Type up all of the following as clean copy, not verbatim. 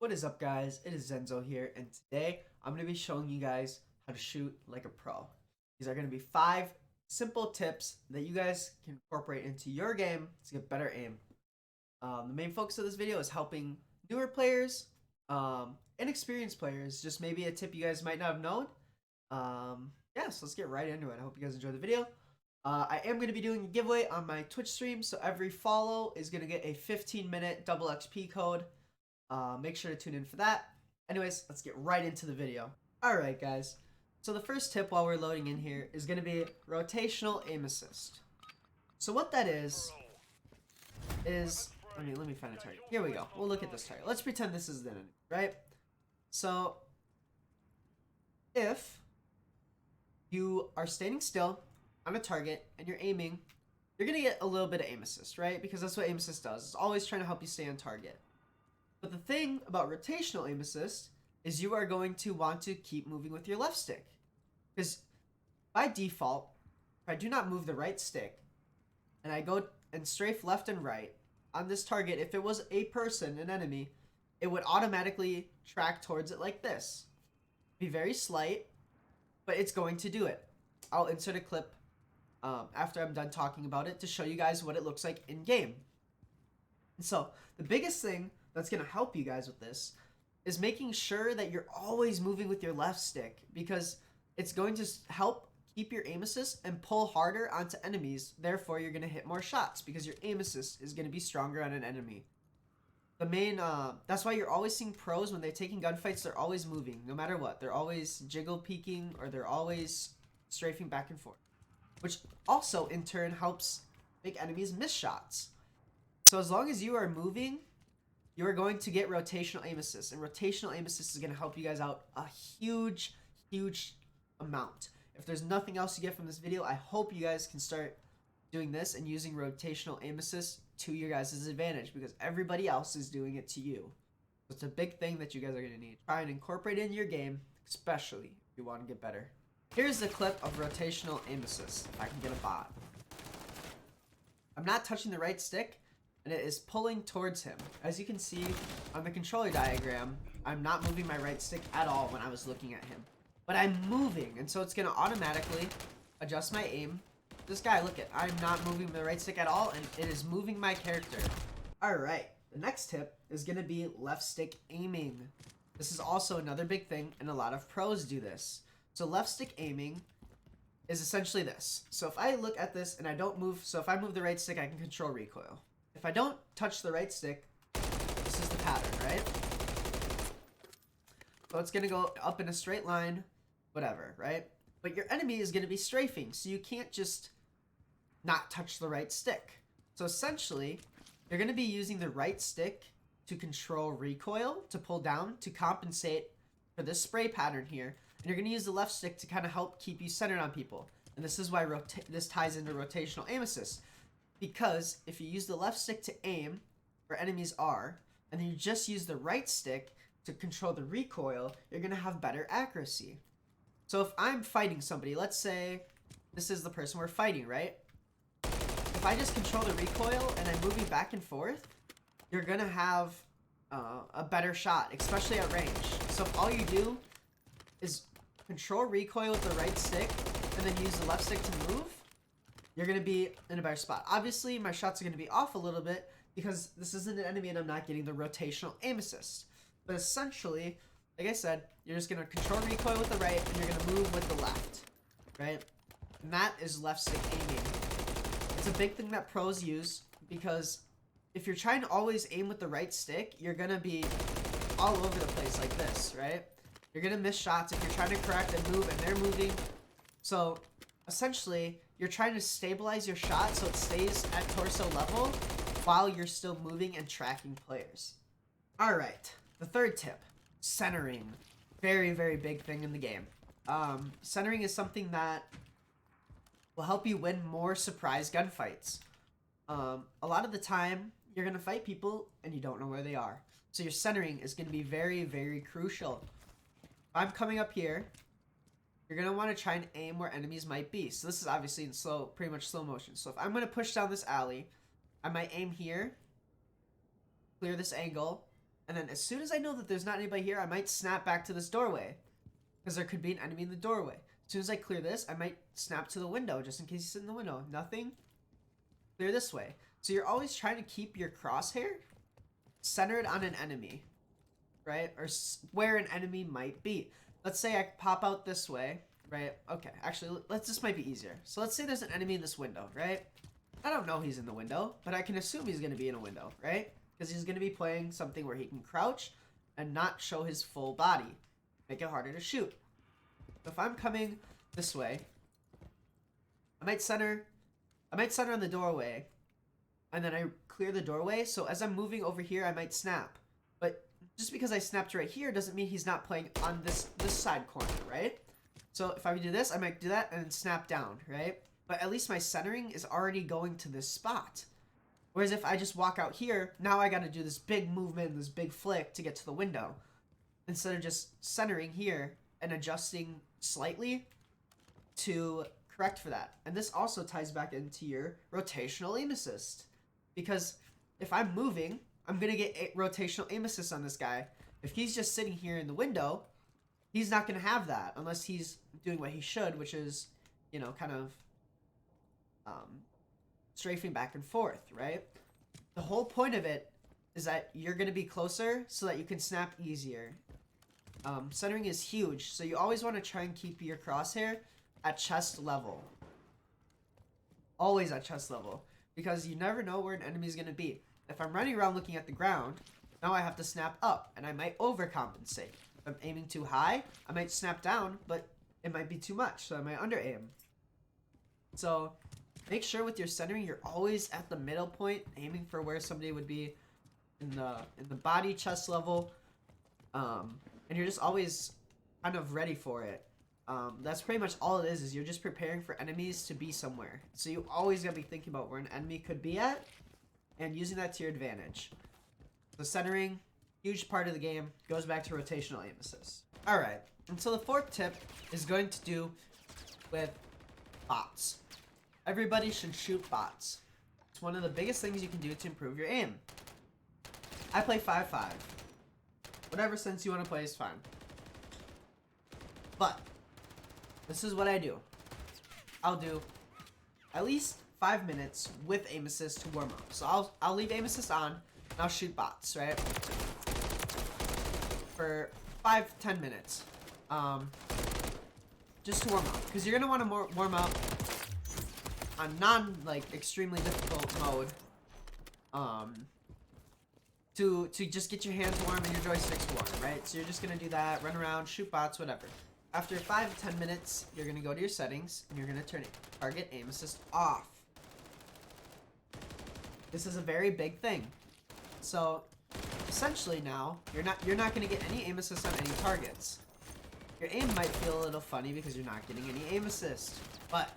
What is up, guys? It is Zenzo here, and today I'm going to be showing you guys how to shoot like a pro. These are going to be 5 simple tips that you guys can incorporate into your game to get better aim. The main focus of this video is helping newer players, inexperienced players, just maybe a tip you guys might not have known. Yeah, so let's get right into it. I hope you guys enjoy the video. I am going to be doing a giveaway on my Twitch stream, so every follow is going to get a 15-minute double XP code. Make sure to tune in for that. Anyways, let's get right into the video. Alright, guys. So the first tip while we're loading in here is going to be rotational aim assist. So what that is let me find a target. Here we go. We'll look at this target. Let's pretend this is the enemy, right? So if you are standing still on a target and you're aiming, you're going to get a little bit of aim assist, right? Because that's what aim assist does. It's always trying to help you stay on target. But the thing about rotational aim assist is you are going to want to keep moving with your left stick. Because by default, if I do not move the right stick, and I go and strafe left and right on this target, if it was a person, an enemy, it would automatically track towards it like this. Be very slight, but it's going to do it. I'll insert a clip after I'm done talking about it to show you guys what it looks like in game. And so the biggest thing that's going to help you guys with this is making sure that you're always moving with your left stick, because it's going to help keep your aim assist and pull harder onto enemies. Therefore, you're going to hit more shots because your aim assist is going to be stronger on an enemy. The main, that's why you're always seeing pros when they're taking gunfights, they're always moving, no matter what. They're always jiggle peeking, or they're always strafing back and forth, which also in turn helps make enemies miss shots. So as long as you are moving, you are going to get rotational aim assist, and rotational aim assist is going to help you guys out a huge amount. If there's nothing else you get from this video, I hope you guys can start doing this and using rotational aim assist to your guys' advantage, because everybody else is doing it to you. So it's a big thing that you guys are going to need. Try and incorporate it in your game, especially if you want to get better. Here's the clip of rotational aim assist, if I can get a bot. I'm not touching the right stick, and it is pulling towards him. As you can see on the controller diagram, I'm not moving my right stick at all when I was looking at him. But I'm moving, and so it's going to automatically adjust my aim. This guy, look at, I'm not moving the right stick at all, and it is moving my character. Alright, the next tip is going to be left stick aiming. This is also another big thing, and a lot of pros do this. So left stick aiming is essentially this. So if I look at this and I don't move, so if I move the right stick, I can control recoil. If I don't touch the right stick, this is the pattern, right? So it's going to go up in a straight line, whatever, right? But your enemy is going to be strafing, so you can't just not touch the right stick. So essentially, you're going to be using the right stick to control recoil, to pull down, to compensate for this spray pattern here. And you're going to use the left stick to kind of help keep you centered on people. And this is why this ties into rotational aim assist. Because if you use the left stick to aim where enemies are, and then you just use the right stick to control the recoil, you're going to have better accuracy. So if I'm fighting somebody, let's say this is the person we're fighting, right? If I just control the recoil and I'm moving back and forth, you're going to have a better shot, especially at range. So if all you do is control recoil with the right stick and then use the left stick to move, you're going to be in a better spot. Obviously, my shots are going to be off a little bit because this isn't an enemy and I'm not getting the rotational aim assist. But essentially, like I said, you're just going to control recoil with the right and you're going to move with the left, right? And that is left stick aiming. It's a big thing that pros use, because if you're trying to always aim with the right stick, you're going to be all over the place like this, right? You're going to miss shots if you're trying to correct and move and they're moving. So essentially, you're trying to stabilize your shot so it stays at torso level while you're still moving and tracking players. Alright, the third tip, centering. Very big thing in the game. Centering is something that will help you win more surprise gunfights. A lot of the time, you're going to fight people and you don't know where they are. So your centering is going to be very crucial. If I'm coming up here, you're going to want to try and aim where enemies might be. So this is obviously in pretty much slow motion. So if I'm going to push down this alley, I might aim here, clear this angle, And then as soon as I know that there's not anybody here, I might snap back to this doorway. Because there could be an enemy in the doorway. As soon as I clear this, I might snap to the window just in case he's in the window. Nothing. Clear this way. So you're always trying to keep your crosshair centered on an enemy, right? Or where an enemy might be. Let's say I pop out this way, right? Okay, actually, this might be easier. So let's say there's an enemy in this window, right? I don't know he's in the window, but I can assume he's going to be in a window, right? Because he's going to be playing something where he can crouch and not show his full body. Make it harder to shoot. So if I'm coming this way, I might center on the doorway, and then I clear the doorway. So as I'm moving over here, I might snap. But just because I snapped right here doesn't mean he's not playing on this side corner, right? So if I do this, I might do that and then snap down, right? But at least my centering is already going to this spot. Whereas if I just walk out here, now I got to do this big movement, this big flick to get to the window. Instead of just centering here and adjusting slightly to correct for that. And this also ties back into your rotational aim assist. Because if I'm moving, I'm going to get rotational aim assist on this guy. If he's just sitting here in the window, he's not going to have that unless he's doing what he should, which is, you know, kind of strafing back and forth, right? The whole point of it is that you're going to be closer so that you can snap easier. Centering is huge, so you always want to try and keep your crosshair at chest level. Always at chest level, because you never know where an enemy is going to be. If I'm running around looking at the ground, now I have to snap up, and I might overcompensate. If I'm aiming too high, I might snap down, but it might be too much, so I might under-aim. So make sure with your centering, you're always at the middle point, aiming for where somebody would be in the body, chest level, and you're just always kind of ready for it. That's pretty much all it is you're just preparing for enemies to be somewhere. So you always gotta be thinking about where an enemy could be at, and using that to your advantage. The centering, huge part of the game, goes back to rotational aim assist. Alright, and so the fourth tip is going to do with bots. Everybody should shoot bots. It's one of the biggest things you can do to improve your aim. I play 5-5. Whatever sense you want to play is fine. But this is what I do. I'll do at least 5 minutes with aim assist to warm up. So I'll leave aim assist on and I'll shoot bots, right? For 5-10 minutes. Just to warm up. Because you're gonna want to warm up on extremely difficult mode. To just get your hands warm and your joysticks warm, right? So you're just gonna do that, run around, shoot bots, whatever. After 5 to 10 minutes, you're gonna go to your settings and you're gonna turn target aim assist off. This is a very big thing. So essentially now you're not gonna get any aim assist on any targets. Your aim might feel a little funny because you're not getting any aim assist, but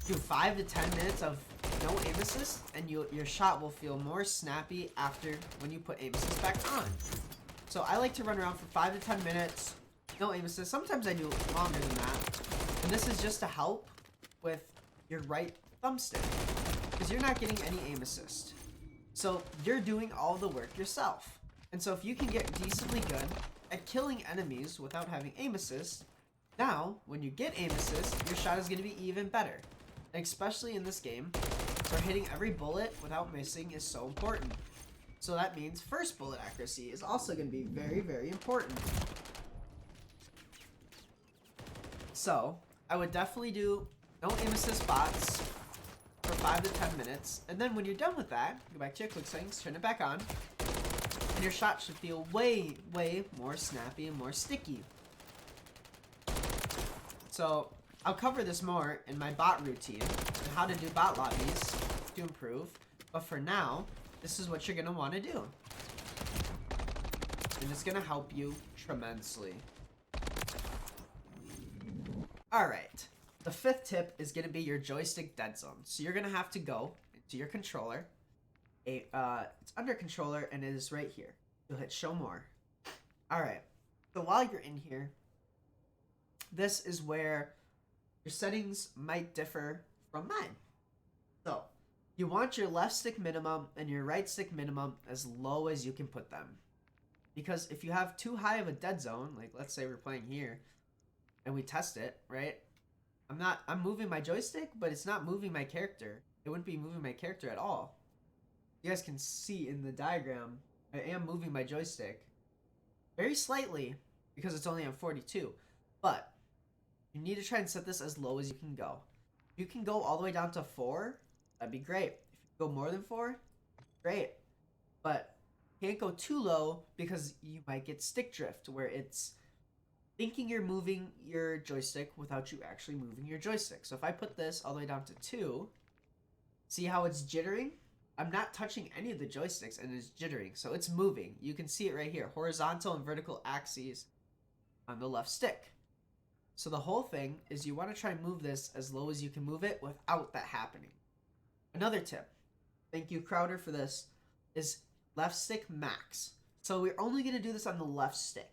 do 5 to 10 minutes of no aim assist, and your shot will feel more snappy after when you put aim assist back on. So I like to run around for 5 to 10 minutes, no aim assist. Sometimes I do longer than that. And this is just to help with your right thumbstick, because you're not getting any aim assist. So you're doing all the work yourself. And so if you can get decently good at killing enemies without having aim assist, now when you get aim assist, your shot is going to be even better. And especially in this game, where hitting every bullet without missing is so important. So that means first bullet accuracy is also going to be very, very important. So I would definitely do no aim assist bots for 5 to 10 minutes. And then when you're done with that, go back to your quick settings, turn it back on, and your shot should feel way, way more snappy and more sticky. So I'll cover this more in my bot routine and how to do bot lobbies to improve. But for now, this is what you're going to want to do. And it's going to help you tremendously. Alright, the fifth tip is going to be your joystick dead zone. So you're going to have to go into your controller. It's under controller and it is right here. You'll hit show more. Alright, so while you're in here, this is where your settings might differ from mine. So you want your left stick minimum and your right stick minimum as low as you can put them. Because if you have too high of a dead zone, like let's say we're playing here and we test it, right? I'm moving my joystick, but it's not moving my character. It wouldn't be moving my character at all. You guys can see in the diagram, I am moving my joystick very slightly because it's only on 42. But you need to try and set this as low as you can go. If you can go all the way down to 4, that'd be great. If you go more than 4, great. But you can't go too low because you might get stick drift, where it's thinking you're moving your joystick without you actually moving your joystick. So if I put this all the way down to 2, see how it's jittering? I'm not touching any of the joysticks and it's jittering, so it's moving. You can see it right here, horizontal and vertical axes on the left stick. So the whole thing is you want to try and move this as low as you can move it without that happening. Another tip, thank you Crowder for this, is left stick max. So we're only going to do this on the left stick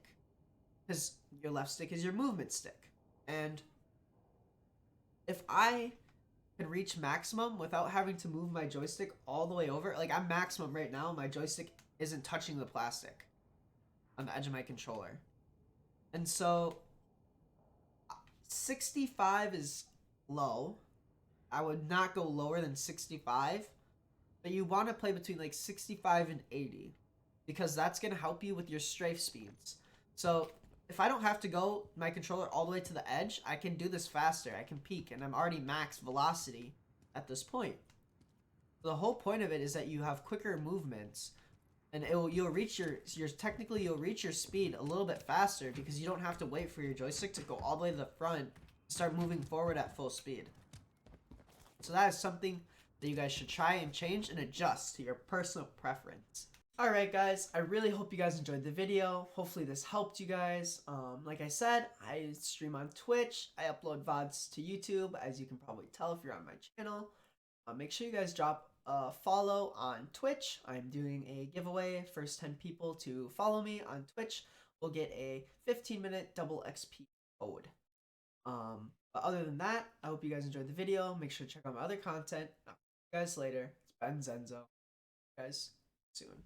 because your left stick is your movement stick. And if I can reach maximum without having to move my joystick all the way over, like I'm maximum right now, my joystick isn't touching the plastic on the edge of my controller. And so 65 is low. I would not go lower than 65, but you want to play between like 65 and 80 because that's going to help you with your strafe speeds. So if I don't have to go my controller all the way to the edge, I can do this faster. I can peak, and I'm already max velocity at this point. The whole point of it is that you have quicker movements, and you'll reach your technically you'll reach your speed a little bit faster because you don't have to wait for your joystick to go all the way to the front to start moving forward at full speed. So that is something that you guys should try and change and adjust to your personal preference. Alright guys, I really hope you guys enjoyed the video. Hopefully this helped you guys. Like I said, I stream on Twitch. I upload VODs to YouTube, as you can probably tell if you're on my channel. Make sure you guys drop a follow on Twitch. I'm doing a giveaway. First 10 people to follow me on Twitch will get a 15-minute double XP code. But other than that, I hope you guys enjoyed the video. Make sure to check out my other content. I'll see you guys later. It's Ben Zenzo. Guys, soon.